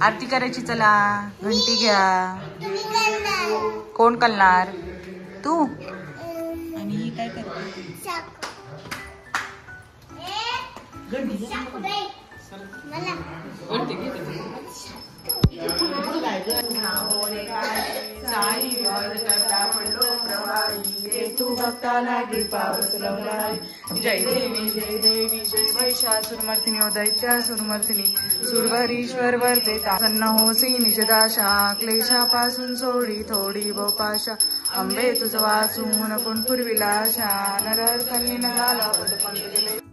आरती करायची, चला घंटी घ्या. कोण करणार? तू. आणि ही काय करते? तू भक्ताला जय देवी जय देवी जय वैशासुरमर्थिनी ओ दैत्यासुरमर्थिनी सुरवरीश्वर वर्धिता सन्न होसी निजदाशा क्लेशापासून सोडी थोडी बोपाशा अंबे तुझं वाचून पुणपुरविलाशा नरहर कन्नी नगाला पदपंत गेले.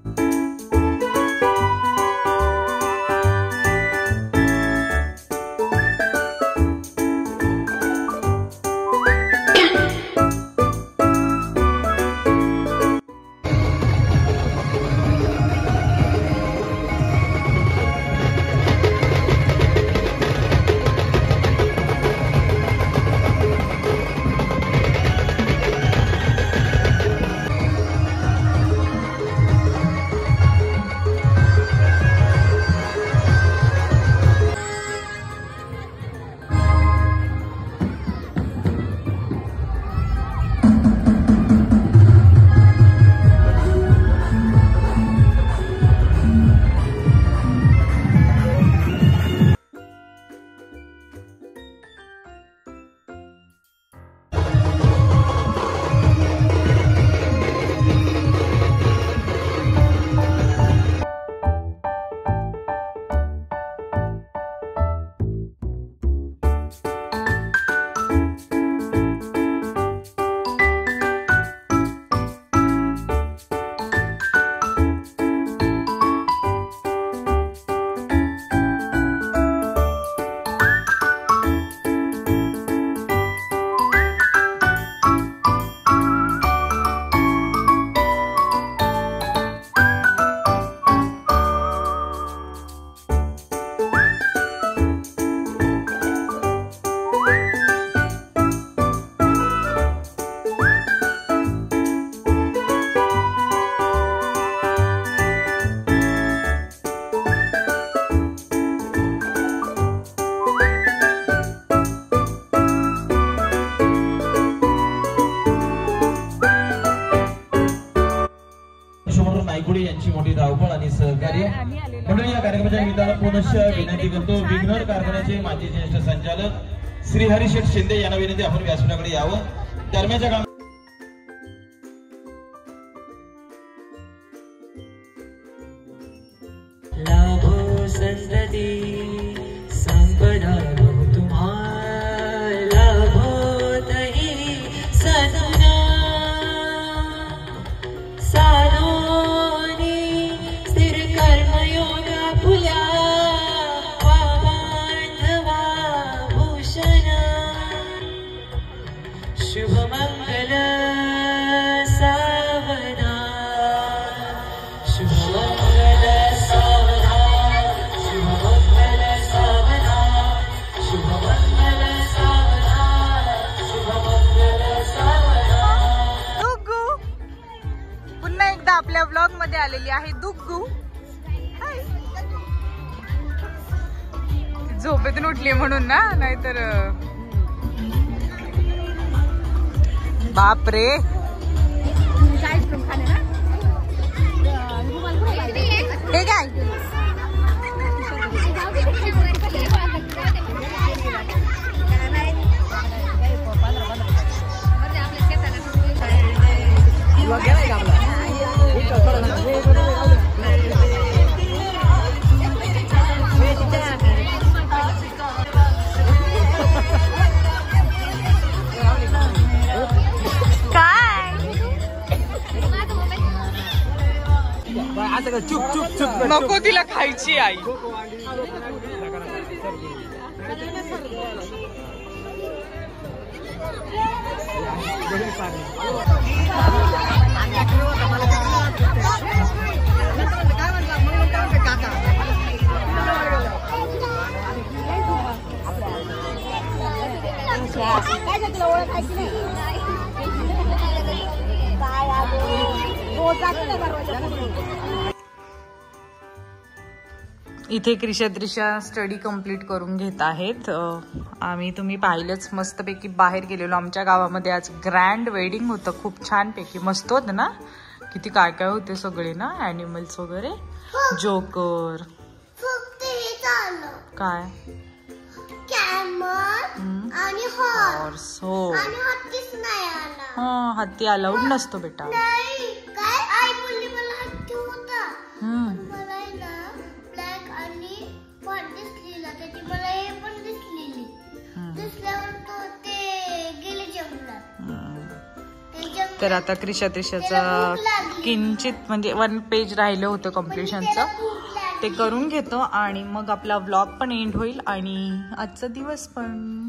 यांची मोठी धावपळ आणि सहकार्य म्हणून या कार्यक्रमाच्या निमित्तानं पुनश्च विनंती करतो. विघ्नर कारखान्याचे माजी ज्येष्ठ संचालक श्री हरिशेठ शिंदे यांना विनंती आपण व्यासपीठाकडे यावं. दरम्यानच्या काळात लाभो संतती संपदा तुम्हारा लाभो तही सदना साधोनी स्थिर कर्मयोगा फुल्या बांधवा भूषण शुभमंगल सावधान शुभमंगल सावधान शुभमंगल सावधान शुभमंगल सावधान शुभमंगल सावधान. दुग्गू पुन्हा एकदा आपल्या ब्लॉग मध्ये आलेली आहे. दुग्गू झोपेतून उठली म्हणून ना, नाहीतर बापरे. हे काय चुप चुप चुप नको तिला खायची आई. इथे क्रिशा स्टडी कंप्लीट करून घेत आहेत. तुम्ही पाहिलंच मस्तपैकी बाहेर गेलेलो. आमच्या गावामध्ये आज ग्रँड वेडिंग होतं. खूप छानपैकी मस्त होतं ना. किती काय काय होते सगळे ना, ॲनिमल्स वगैरे, जोकर, काय हॉर्स. हो हत्ती अलाउड नसतो बेटा. तर आता क्रिशाचं किंचित म्हणजे 1 पेज राहिलं होतं कम्प्लिशनचं, ते करून घेतो आणि मग आपला व्लॉग पण एंड होईल आणि आजचा दिवस पण.